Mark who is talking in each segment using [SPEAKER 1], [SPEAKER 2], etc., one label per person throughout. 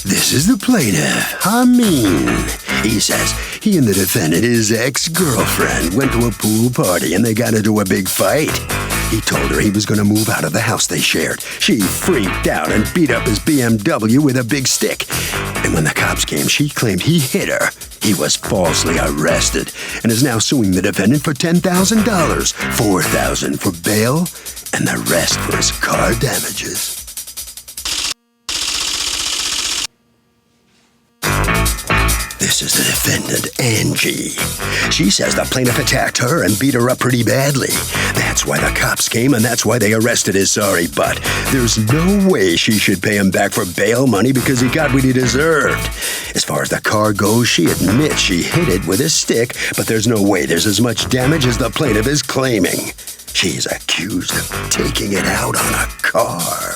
[SPEAKER 1] This is the plaintiff, Amin. He says he and the defendant, his ex-girlfriend, went to a pool party and they got into a big fight. He told her he was going to move out of the house they shared. She freaked out and beat up his BMW with a big stick. And when the cops came, she claimed he hit her. He was falsely arrested and is now suing the defendant for $10,000, $4,000 for bail, and the rest for his car damages. This is the defendant, Angie. She says the plaintiff attacked her and beat her up pretty badly. That's why the cops came and that's why they arrested his sorry butt. There's no way she should pay him back for bail money because he got what he deserved. As far as the car goes, she admits she hit it with a stick, but there's no way there's as much damage as the plaintiff is claiming. She's accused of taking it out on a car.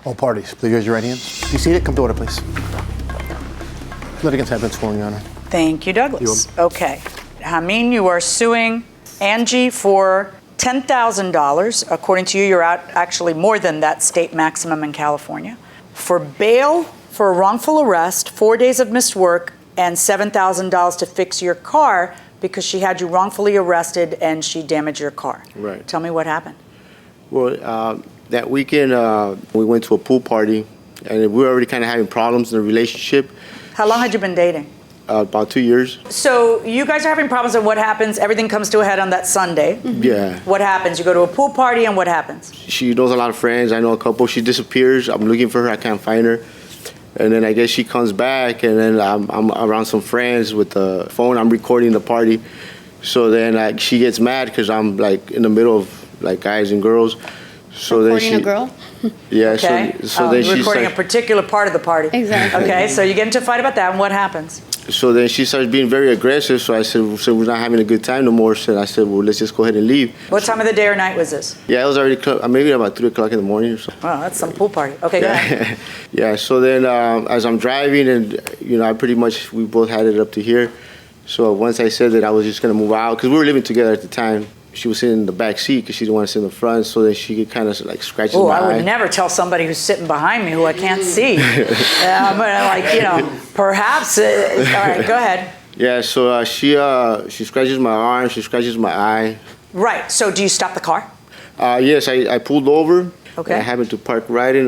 [SPEAKER 2] All parties, please raise your right hands. If you see it, come to order, please. Litigants have been sworn, Your Honor.
[SPEAKER 3] Thank you, Douglas. Okay. Amin, you are suing Angie for $10,000. According to you, you're out actually more than that state maximum in California. For bail for a wrongful arrest, 4 days of missed work, and $7,000 to fix your car because she had you wrongfully arrested and she damaged your car.
[SPEAKER 4] Right.
[SPEAKER 3] Tell me what happened.
[SPEAKER 4] Well, that weekend, we went to a pool party, and we were already kind of having problems in the relationship.
[SPEAKER 3] How long had you been dating?
[SPEAKER 4] About 2 years.
[SPEAKER 3] So you guys are having problems, and what happens? Everything comes to a head on that Sunday.
[SPEAKER 4] Mm-hmm. Yeah.
[SPEAKER 3] What happens? You go to a pool party, and what happens?
[SPEAKER 4] She knows a lot of friends. I know a couple. She disappears. I'm looking for her. I can't find her. And then I guess she comes back, and then I'm around some friends with the phone. I'm recording the party. So then she gets mad because I'm like in the middle of like guys and girls. So
[SPEAKER 5] recording a girl?
[SPEAKER 4] Yeah.
[SPEAKER 3] Okay.
[SPEAKER 4] So then she's
[SPEAKER 3] recording a particular part of the party.
[SPEAKER 5] Exactly.
[SPEAKER 3] Okay. So you get into a fight about that, and what happens?
[SPEAKER 4] So then she starts being very aggressive. So I said, so we're not having a good time no more. So I said, well, let's just go ahead and leave.
[SPEAKER 3] What time of the day or night was this?
[SPEAKER 4] Yeah, it was already maybe about 3 o'clock in the morning or so.
[SPEAKER 3] Wow, that's some pool party. Okay, go ahead.
[SPEAKER 4] Yeah. So then as I'm driving, and we both had it up to here. So once I said that I was just gonna move out, because we were living together at the time. She was sitting in the back seat because she didn't want to sit in the front, so then she kind of like scratches my eye.
[SPEAKER 3] I would never tell somebody who's sitting behind me who I can't see. I'm gonna perhaps. All right, go ahead.
[SPEAKER 4] Yeah, so she scratches my arm, she scratches my eye.
[SPEAKER 3] Right. So do you stop the car?
[SPEAKER 4] Yes, I pulled over.
[SPEAKER 3] Okay.
[SPEAKER 4] I happened to park right in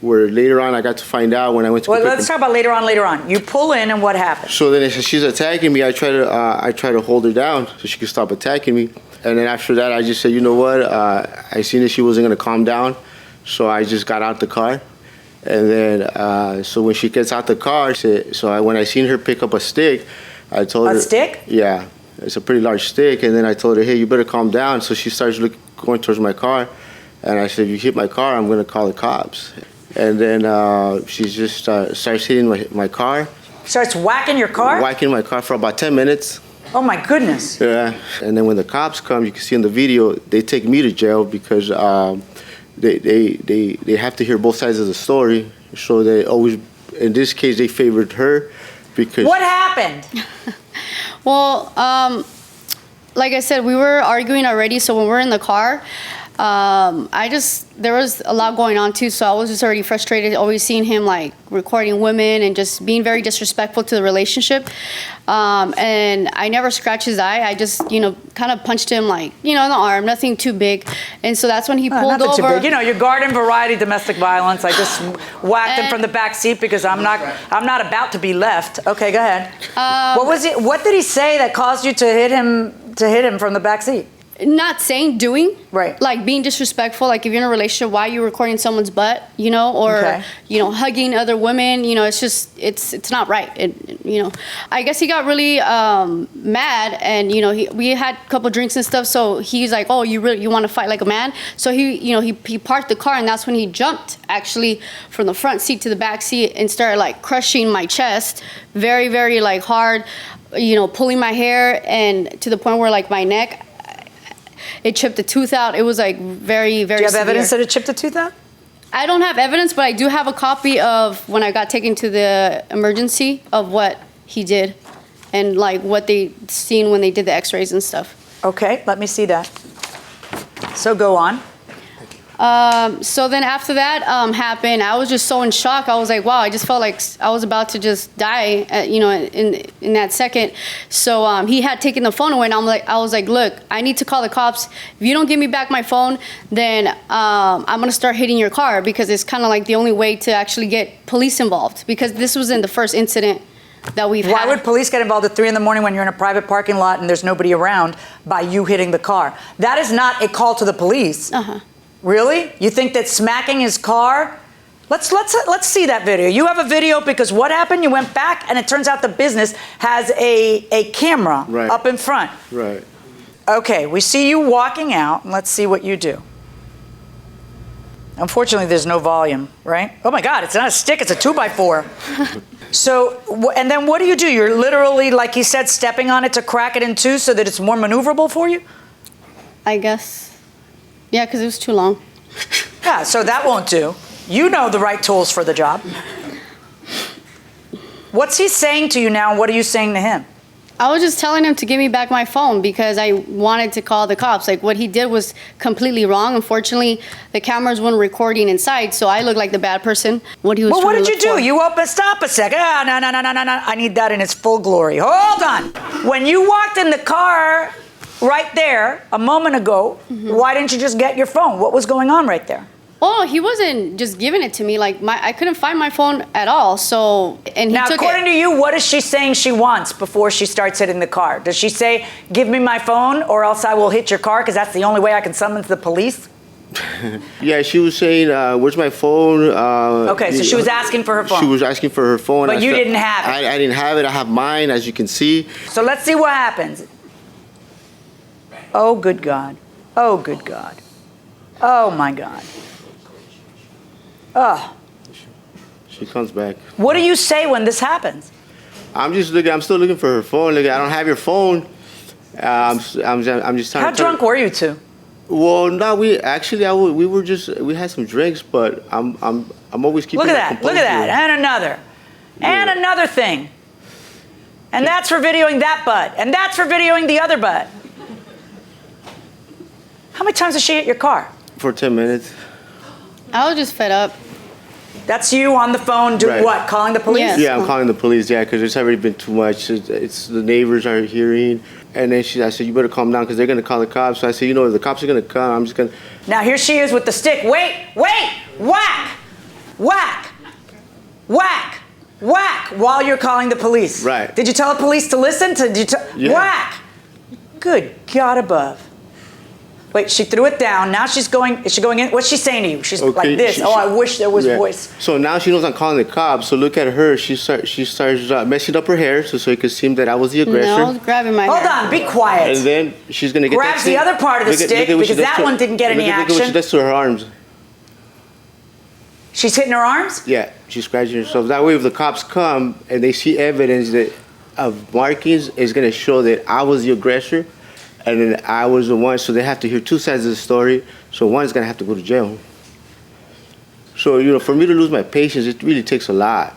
[SPEAKER 4] where later on I got to find out when I went to.
[SPEAKER 3] Well, let's talk about later on. You pull in, and what happens?
[SPEAKER 4] So then she's attacking me. I try to hold her down so she could stop attacking me. And then after that, I just said, you know what? I seen that she wasn't gonna calm down, so I just got out the car. And then so when she gets out the car, when I seen her pick up a stick, I told her.
[SPEAKER 3] A stick?
[SPEAKER 4] Yeah, it's a pretty large stick. And then I told her, hey, you better calm down. So she starts going towards my car. And I said, if you hit my car, I'm going to call the cops. And then she just starts hitting my car.
[SPEAKER 3] Starts whacking your car?
[SPEAKER 4] Whacking my car for about 10 minutes.
[SPEAKER 3] Oh, my goodness.
[SPEAKER 4] Yeah. And then when the cops come, you can see in the video, they take me to jail because they have to hear both sides of the story. So they always, in this case, they favored her because...
[SPEAKER 3] What happened?
[SPEAKER 5] Well, like I said, we were arguing already, so when we're in the car... there was a lot going on too, so I was just already frustrated, always seeing him like recording women and just being very disrespectful to the relationship. And I never scratched his eye. I just, kind of punched him like, in the arm, nothing too big. And so that's when he pulled
[SPEAKER 3] nothing
[SPEAKER 5] over.
[SPEAKER 3] Too big. Your garden variety domestic violence. I just whacked him from the back seat because I'm not about to be left. Okay, go ahead. What did he say that caused you to hit him from the back seat?
[SPEAKER 5] Not saying, doing.
[SPEAKER 3] Right.
[SPEAKER 5] Like being disrespectful, like if you're in a relationship, why are you recording someone's butt, or,
[SPEAKER 3] okay.
[SPEAKER 5] Hugging other women, it's just, it's not right. I guess he got really mad and, we had a couple drinks and stuff, so he's like, oh, you want to fight like a man? So he parked the car and that's when he jumped actually from the front seat to the back seat and started like crushing my chest very, very like hard, pulling my hair and to the point where like my neck, it chipped a tooth out. It was like very, very severe.
[SPEAKER 3] Do you have evidence that it chipped a tooth out?
[SPEAKER 5] I don't have evidence, but I do have a copy of when I got taken to the emergency of what he did and like what they seen when they did the x-rays and stuff.
[SPEAKER 3] Okay, let me see that. So go on.
[SPEAKER 5] So then after that happened, I was just so in shock. I was like, wow, I just felt like I was about to just die, in that second. So he had taken the phone away, and I was like, look, I need to call the cops. If you don't give me back my phone, then I'm gonna start hitting your car, because it's kind of like the only way to actually get police involved, because this was in the first incident that we've had.
[SPEAKER 3] Why would police get involved at 3 a.m. when you're in a private parking lot and there's nobody around by you hitting the car? That is not a call to the police.
[SPEAKER 5] Uh-huh.
[SPEAKER 3] Really? You think that smacking his car? Let's see that video. You have a video, because what happened? You went back, and it turns out the business has a camera up in front.
[SPEAKER 4] Right.
[SPEAKER 3] Okay, we see you walking out, and let's see what you do. Unfortunately, there's no volume, right? Oh my God, it's not a stick, it's a 2x4. So, and then what do? You're literally, like he said, stepping on it to crack it in two so that it's more maneuverable for you?
[SPEAKER 5] I guess. Yeah, because it was too long.
[SPEAKER 3] Yeah, so that won't do. You know the right tools for the job. What's he saying to you now, and what are you saying to him?
[SPEAKER 5] I was just telling him to give me back my phone, because I wanted to call the cops. Like, what he did was completely wrong. Unfortunately, the cameras weren't recording inside, so I looked like the bad person. What he was
[SPEAKER 3] Well,
[SPEAKER 5] trying
[SPEAKER 3] what
[SPEAKER 5] to
[SPEAKER 3] did you
[SPEAKER 5] look
[SPEAKER 3] do?
[SPEAKER 5] for.
[SPEAKER 3] You stop a second. No. I need that in its full glory. Hold on. When you walked in the car right there a moment ago, why didn't you just get your phone? What was going on right there?
[SPEAKER 5] Oh, he wasn't just giving it to me. Like, I couldn't find my phone at all. So, and he
[SPEAKER 3] Now,
[SPEAKER 5] took
[SPEAKER 3] according
[SPEAKER 5] it.
[SPEAKER 3] to you, what is she saying she wants before she starts hitting the car? Does she say, give me my phone or else I will hit your car, because that's the only way I can summon the police?
[SPEAKER 4] Yeah, she was saying, where's my phone?
[SPEAKER 3] Okay, so she was asking for her phone.
[SPEAKER 4] She was asking for her phone.
[SPEAKER 3] But you didn't have it.
[SPEAKER 4] I didn't have it. I have mine, as you can see.
[SPEAKER 3] So let's see what happens. Oh, good God. Oh, good God. Oh, my God. Oh.
[SPEAKER 4] She comes back.
[SPEAKER 3] What do you say when this happens?
[SPEAKER 4] I'm still looking for her phone. Look, I don't have your phone. I'm just trying.
[SPEAKER 3] How drunk were you two?
[SPEAKER 4] Well, no, we had some drinks, but I'm always keeping.
[SPEAKER 3] Look at that, and another, and another thing, and that's for videoing that butt, and that's for videoing the other butt. How many times has she hit your car?
[SPEAKER 4] For 10 minutes.
[SPEAKER 5] I was just fed up.
[SPEAKER 3] That's you on the phone doing what? Calling the police?
[SPEAKER 5] Yes.
[SPEAKER 4] Yeah, I'm calling the police. Yeah, because it's already been too much. It's the neighbors are hearing, and then I said, you better calm down, because they're gonna call the cops. So I said, if the cops are gonna come, I'm just gonna.
[SPEAKER 3] Now here she is with the stick. Wait, whack, whack, whack, whack, while you're calling the police.
[SPEAKER 4] Right.
[SPEAKER 3] Did you tell the police to listen?
[SPEAKER 4] Yeah.
[SPEAKER 3] Whack. Good God above. Wait, she threw it down. Now is she going in? What's she saying to you? She's like this. I wish there was voice.
[SPEAKER 4] So now she knows I'm calling the cops. So look at her. She starts messing up her hair so it could seem that I was the aggressor.
[SPEAKER 5] No, I was grabbing my
[SPEAKER 3] Hold
[SPEAKER 5] hair.
[SPEAKER 3] on, be quiet.
[SPEAKER 4] And then she's going to get
[SPEAKER 3] grabs the other part of the stick, because that one didn't get any action.
[SPEAKER 4] Look at what she does to her arms.
[SPEAKER 3] She's hitting her arms?
[SPEAKER 4] Yeah, she's scratching herself. That way, if the cops come and they see evidence of markings, it's going to show that I was the aggressor and then I was the one. So they have to hear two sides of the story. So one's going to have to go to jail. So, for me to lose my patience, it really takes a lot.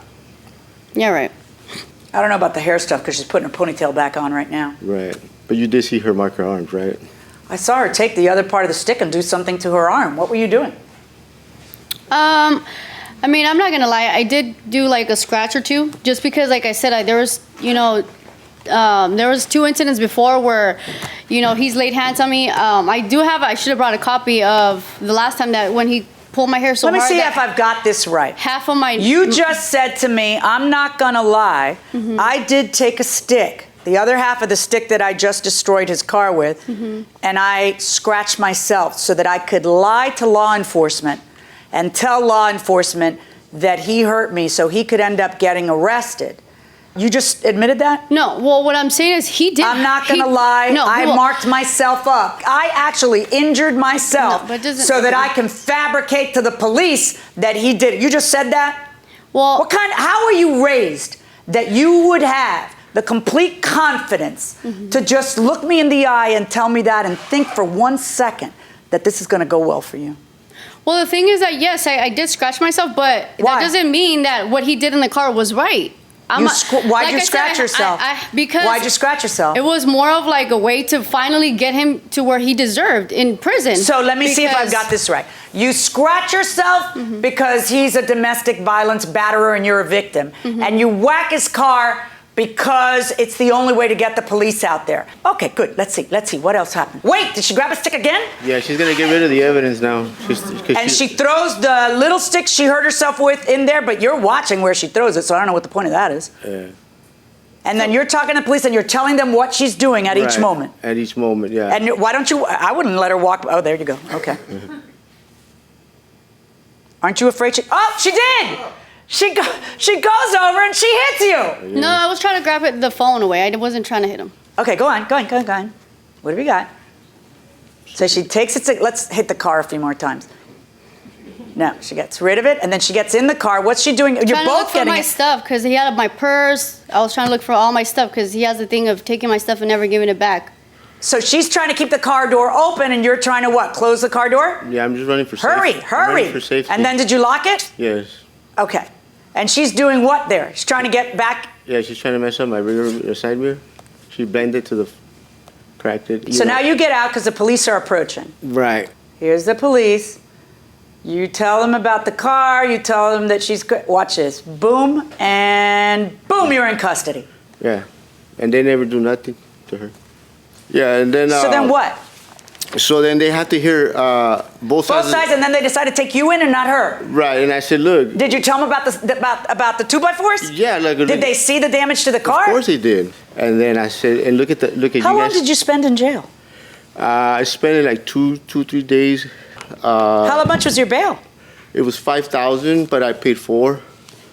[SPEAKER 5] Yeah, right.
[SPEAKER 3] I don't know about the hair stuff, because she's putting her ponytail back on right now.
[SPEAKER 4] Right. But you did see her mark her arms, right?
[SPEAKER 3] I saw her take the other part of the stick and do something to her arm. What were you doing?
[SPEAKER 5] I mean, I'm not gonna lie. I did do like a scratch or two, just because, like I said, there was, there was 2 incidents before where, he's laid hands on me. I should have brought a copy of the last time that when he pulled my hair so hard.
[SPEAKER 3] Let me see if I've got this right.
[SPEAKER 5] Half of my.
[SPEAKER 3] You just said to me, I'm not gonna lie. I did take a stick, the other half of the stick that I just destroyed his car with, and I scratched myself so that I could lie to law enforcement and tell law enforcement that he hurt me so he could end up getting arrested. You just admitted that?
[SPEAKER 5] No, well, what I'm saying is he did.
[SPEAKER 3] I'm not going to lie.
[SPEAKER 5] No,
[SPEAKER 3] I marked myself up. I actually injured myself so that I can fabricate to the police that he did it. You just said that?
[SPEAKER 5] Well,
[SPEAKER 3] how are you raised that you would have the complete confidence to just look me in the eye and tell me that and think for 1 second that this is going to go well for you?
[SPEAKER 5] Well, the thing is that, yes, I did scratch myself, but
[SPEAKER 3] Why?
[SPEAKER 5] that doesn't mean that what he did in the car was right.
[SPEAKER 3] Why'd you scratch yourself?
[SPEAKER 5] Because
[SPEAKER 3] why'd you scratch yourself?
[SPEAKER 5] It was more of like a way to finally get him to where he deserved in prison.
[SPEAKER 3] So let me see if I've got this right. You scratch yourself because he's a domestic violence batterer and you're a victim. And you whack his car because it's the only way to get the police out there. Okay, good. Let's see. What else happened? Wait, did she grab a stick again?
[SPEAKER 4] Yeah, she's going to get rid of the evidence now.
[SPEAKER 3] She throws the little stick she hurt herself with in there, but you're watching where she throws it, so I don't know what the point of that is.
[SPEAKER 4] Yeah.
[SPEAKER 3] And then you're talking to the police and you're telling them what she's doing at each moment.
[SPEAKER 4] At each moment, yeah.
[SPEAKER 3] And why don't you, I wouldn't let her walk. Oh, there you go. Okay. Aren't you afraid she did! She goes over and she hits you.
[SPEAKER 5] No, I was trying to grab the phone away. I wasn't trying to hit him.
[SPEAKER 3] Okay, go on. What have you got? So she takes it. Let's hit the car a few more times. No, she gets rid of it, and then she gets in the car. What's she doing? You're both getting
[SPEAKER 5] my stuff because he had my purse. I was trying to look for all my stuff because he has the thing of taking my stuff and never giving it back.
[SPEAKER 3] So she's trying to keep the car door open, and you're trying to what? Close the car door?
[SPEAKER 4] Yeah, I'm just running for safety.
[SPEAKER 3] Hurry!
[SPEAKER 4] For safety.
[SPEAKER 3] And then did you lock it?
[SPEAKER 4] Yes.
[SPEAKER 3] Okay. And she's doing what there? She's trying to get back.
[SPEAKER 4] Yeah, she's trying to mess up my side mirror. She bended to cracked it.
[SPEAKER 3] So now you get out because the police are approaching.
[SPEAKER 4] Right.
[SPEAKER 3] Here's the police. You tell them about the car. You tell them that watch this. Boom, and boom, you're in custody.
[SPEAKER 4] Yeah. And they never do nothing to her. Yeah, and then...
[SPEAKER 3] So then what?
[SPEAKER 4] So then they have to hear both sides.
[SPEAKER 3] Both sides, and then they decide to take you in and not her.
[SPEAKER 4] Right, and I said, look.
[SPEAKER 3] Did you tell them about the 2x4s?
[SPEAKER 4] Yeah, like.
[SPEAKER 3] Did they see the damage to the car?
[SPEAKER 4] Of course they did. And then I said, and look at
[SPEAKER 3] How
[SPEAKER 4] you guys.
[SPEAKER 3] How long did you spend in jail?
[SPEAKER 4] I spent it like 3 days.
[SPEAKER 3] How much was your bail?
[SPEAKER 4] It was $5,000, but I paid $4,000.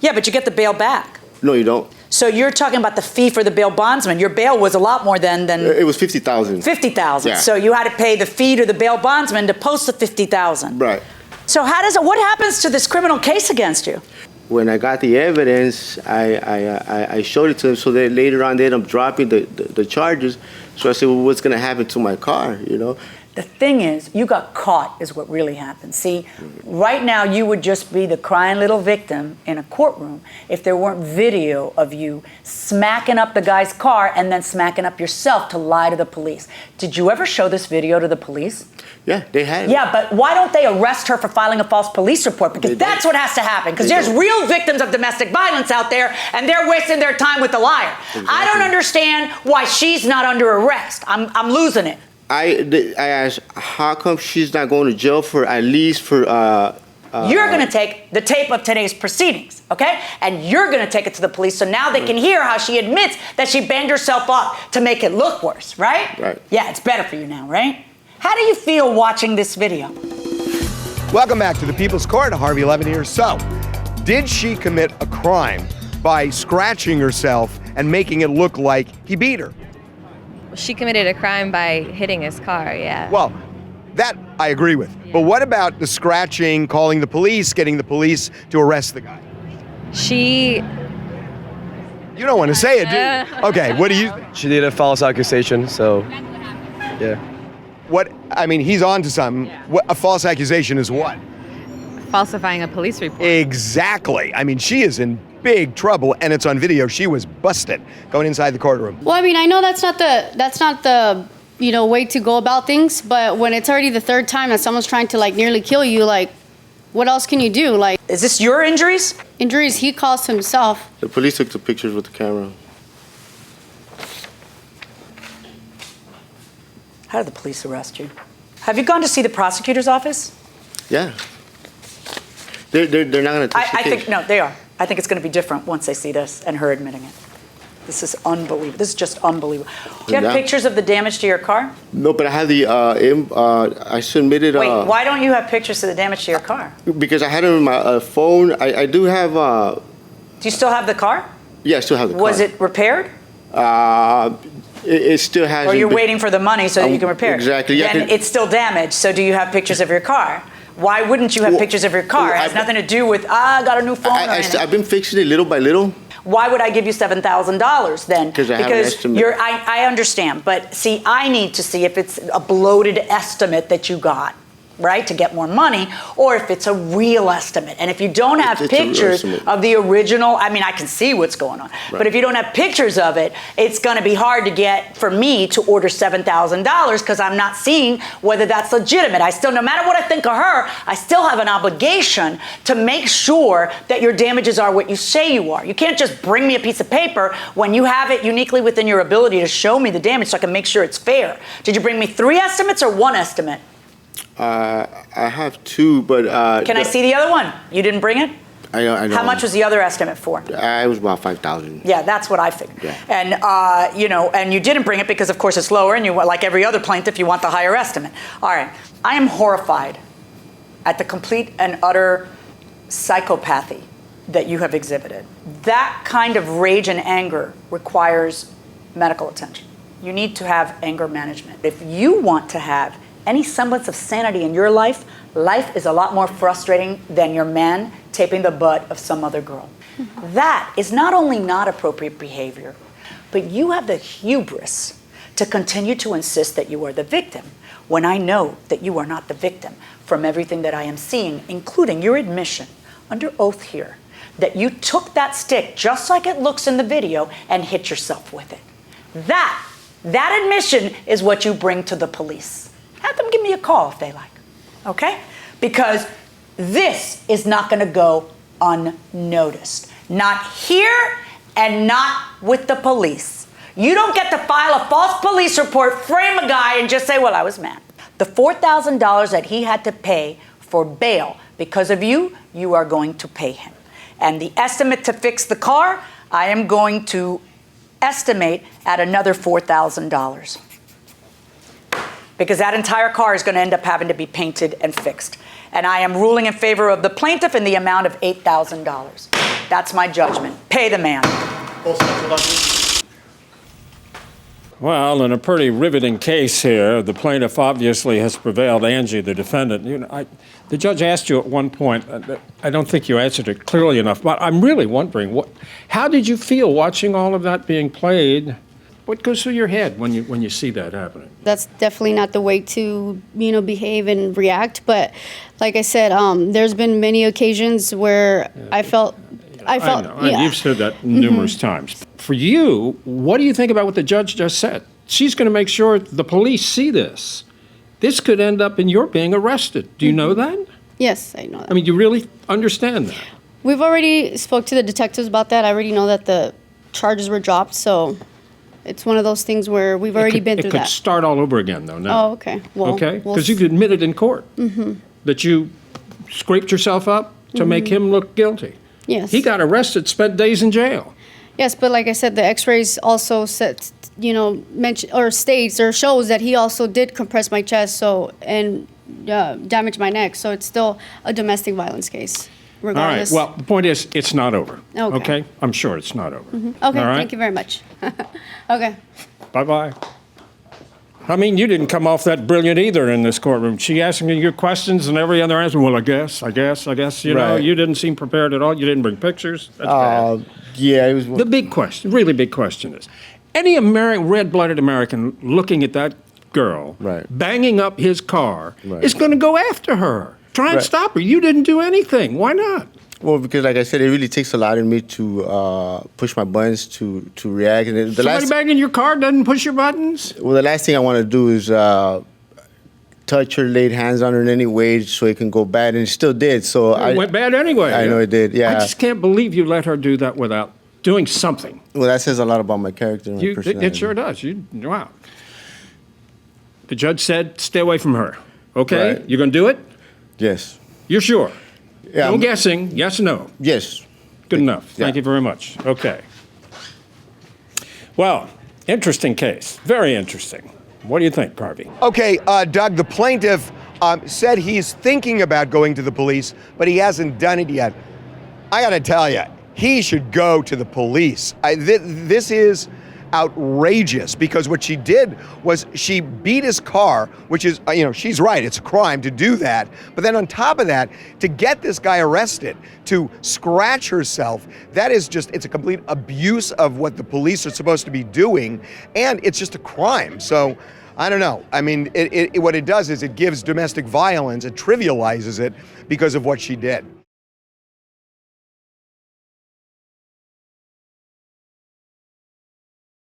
[SPEAKER 3] Yeah, but you get the bail back.
[SPEAKER 4] No, you don't.
[SPEAKER 3] So you're talking about the fee for the bail bondsman. Your bail was a lot more than
[SPEAKER 4] It was $50,000.
[SPEAKER 3] $50,000.
[SPEAKER 4] Yeah.
[SPEAKER 3] So you had to pay the fee to the bail bondsman to post the $50,000.
[SPEAKER 4] Right.
[SPEAKER 3] So what happens to this criminal case against you?
[SPEAKER 4] When I got the evidence, I showed it to them. So that later on they ended up dropping the charges. So I said, well, what's going to happen to my car? You know.
[SPEAKER 3] The thing is, you got caught is what really happened. See, right now you would just be the crying little victim in a courtroom if there weren't video of you smacking up the guy's car and then smacking up yourself to lie to the police. Did you ever show this video to the police?
[SPEAKER 4] Yeah, they had it.
[SPEAKER 3] Yeah, but why don't they arrest her for filing a false police report? Because that's what has to happen. Because there's real victims of domestic violence out there, and they're wasting their time with the liar. Exactly. I don't understand why she's not under arrest. I'm losing it.
[SPEAKER 4] I asked, how come she's not going to jail for at least for...
[SPEAKER 3] You're going to take the tape of today's proceedings, okay? And you're going to take it to the police so now they can hear how she admits that she banged herself up to make it look worse, right?
[SPEAKER 4] Right.
[SPEAKER 3] Yeah, it's better for you now, right? How do you feel watching this video?
[SPEAKER 6] Welcome back to the People's Court. Harvey Levin here. So, did she commit a crime by scratching herself and making it look like he beat her?
[SPEAKER 7] She committed a crime by hitting his car, yeah.
[SPEAKER 6] Well, that I agree with. Yeah. But what about the scratching, calling the police, getting the police to arrest the guy?
[SPEAKER 7] She...
[SPEAKER 6] You don't want to say it, do you? Okay, what do you think?
[SPEAKER 8] She did a false accusation, so, yeah.
[SPEAKER 6] He's on to something. Yeah. A false accusation is what?
[SPEAKER 7] Falsifying a police report.
[SPEAKER 6] Exactly. She is in big trouble, and it's on video. She was busted going inside the courtroom.
[SPEAKER 5] Well, I know that's not the way to go about things, but when it's already the third time that someone's trying to nearly kill you, what else can you do?
[SPEAKER 3] Is this your injuries?
[SPEAKER 5] Injuries he caused himself.
[SPEAKER 4] The police took the pictures with the camera.
[SPEAKER 3] How did the police arrest you? Have you gone to see the prosecutor's office?
[SPEAKER 4] Yeah. They're not going to touch the case.
[SPEAKER 3] No, they are. I think it's going to be different once they see this and her admitting it. This is unbelievable. This is just unbelievable. Do you have pictures of the damage to your car?
[SPEAKER 4] No, but I have I submitted...
[SPEAKER 3] Wait, why don't you have pictures of the damage to your car?
[SPEAKER 4] Because I had it on my phone. I do have...
[SPEAKER 3] Do you still have the car?
[SPEAKER 4] Yeah, I still have the car.
[SPEAKER 3] Was it repaired?
[SPEAKER 4] It still has...
[SPEAKER 3] Or you're waiting for the money so that you can repair it?
[SPEAKER 4] Exactly. Yeah,
[SPEAKER 3] then it's still damaged, so do you have pictures of your car? Why wouldn't you have pictures of your car? It has nothing to do with, I got a new phone.
[SPEAKER 4] I've been fixing it little by little.
[SPEAKER 3] Why would I give you $7,000 then?
[SPEAKER 4] Because I have an estimate.
[SPEAKER 3] I understand, but see, I need to see if it's a bloated estimate that you got. right, to get more money, or if it's a real estimate. And if you don't have
[SPEAKER 4] It's a real
[SPEAKER 3] pictures
[SPEAKER 4] estimate.
[SPEAKER 3] of the original, I mean, I can see what's going on, but if you don't have pictures of it, it's going to be hard to get, for me to order $7,000 because I'm not seeing whether that's legitimate. I still, no matter what I think of her, I still have an obligation to make sure that your damages are what you say you are. You can't just bring me a piece of paper when you have it uniquely within your ability to show me the damage so I can make sure it's fair. Did you bring me 3 estimates or 1 estimate?
[SPEAKER 4] I have 2, but
[SPEAKER 3] Can I see the other one? You didn't bring it?
[SPEAKER 4] I know.
[SPEAKER 3] How much was the other estimate for?
[SPEAKER 4] It was about 5,000.
[SPEAKER 3] Yeah, that's what I figured.
[SPEAKER 4] Yeah.
[SPEAKER 3] And and you didn't bring it because, of course, it's lower, and you, like every other plaintiff, you want the higher estimate. All right, I am horrified at the complete and utter psychopathy that you have exhibited. That kind of rage and anger requires medical attention. You need to have anger management. If you want to have any semblance of sanity in your life, life is a lot more frustrating than your man taping the butt of some other girl. That is not only not appropriate behavior, but you have the hubris to continue to insist that you are the victim when I know that you are not the victim from everything that I am seeing, including your admission under oath here that you took that stick just like it looks in the video and hit yourself with it. That admission is what you bring to the police. Have them give me a call if they like, okay? Because this is not gonna go unnoticed. Not here and not with the police. You don't get to file a false police report, frame a guy, and just say, well, I was mad. The $4,000 that he had to pay for bail because of you, you are going to pay him. And the estimate to fix the car, I am going to estimate at another $4,000. Because that entire car is going to end up having to be painted and fixed. And I am ruling in favor of the plaintiff in the amount of $8,000. That's my judgment. Pay the man.
[SPEAKER 9] Well, in a pretty riveting case here, the plaintiff obviously has prevailed. Angie, the defendant, the judge asked you at one point, I don't think you answered it clearly enough, but I'm really wondering, how did you feel watching all of that being played? What goes through your head when you see that happening?
[SPEAKER 5] That's definitely not the way to, behave and react. But like I said, there's been many occasions where I felt.
[SPEAKER 9] I know.
[SPEAKER 5] Yeah.
[SPEAKER 9] You've said that numerous times. For you, what do you think about what the judge just said? She's going to make sure the police see this. This could end up in your being arrested. Do you know that?
[SPEAKER 5] Yes, I know that.
[SPEAKER 9] I mean, you really understand that?
[SPEAKER 5] We've already spoke to the detectives about that. I already know that the charges were dropped, so it's one of those things where we've already been through
[SPEAKER 9] that. It could
[SPEAKER 5] that.
[SPEAKER 9] start all over again, though, now.
[SPEAKER 5] Oh, okay. Well,
[SPEAKER 9] okay? Because you've admitted in court that you scraped yourself up to make him look guilty.
[SPEAKER 5] Yes.
[SPEAKER 9] He got arrested, spent days in jail.
[SPEAKER 5] Yes, but like I said, the X-rays also said, states or shows that he also did compress my chest, and damage my neck. So it's still a domestic violence case, regardless.
[SPEAKER 9] All right. Well, the point is, it's not over.
[SPEAKER 5] Okay.
[SPEAKER 9] I'm sure it's not over.
[SPEAKER 5] Okay.
[SPEAKER 9] All right?
[SPEAKER 5] Thank you very much. Okay.
[SPEAKER 9] Bye-bye. I mean, you didn't come off that brilliant either in this courtroom. She asking you your questions and every other answer. Well, I guess. You know, you didn't seem prepared at all. You didn't bring pictures. That's bad.
[SPEAKER 4] Yeah, it was.
[SPEAKER 9] The big question, really big question is, any red-blooded American looking at that girl banging up his car is going to go after her, try and stop her. You didn't do anything. Why not?
[SPEAKER 4] Well, because like I said, it really takes a lot in me to push my buttons to react. And
[SPEAKER 9] Somebody banging your car doesn't push your buttons?
[SPEAKER 4] Well, the last thing I want to do is touch her, laid hands on her in any way so it can go bad, and it still did. So
[SPEAKER 9] it went bad anyway.
[SPEAKER 4] I know it did, yeah.
[SPEAKER 9] I just can't believe you let her do that without doing something.
[SPEAKER 4] Well, that says a lot about my character and my personality.
[SPEAKER 9] It sure does. Wow. The judge said, stay away from her. Okay?
[SPEAKER 4] Right.
[SPEAKER 9] You going to do it?
[SPEAKER 4] Yes.
[SPEAKER 9] You're sure?
[SPEAKER 4] Yeah.
[SPEAKER 9] No guessing. Yes or no?
[SPEAKER 4] Yes.
[SPEAKER 9] Good enough. Thank you very much. Okay. Well, interesting case. Very interesting. What do you think, Harvey?
[SPEAKER 6] Okay, Doug, the plaintiff said he's thinking about going to the police, but he hasn't done it yet. I got to tell you, he should go to the police. This is outrageous, because what she did was she beat his car, which is, she's right, it's a crime to do that. But then on top of that, to get this guy arrested, to scratch herself, that is it's a complete abuse of what the police are supposed to be doing, and it's just a crime. So I don't know. I mean, what it does is it gives domestic violence, it trivializes it because of what she did.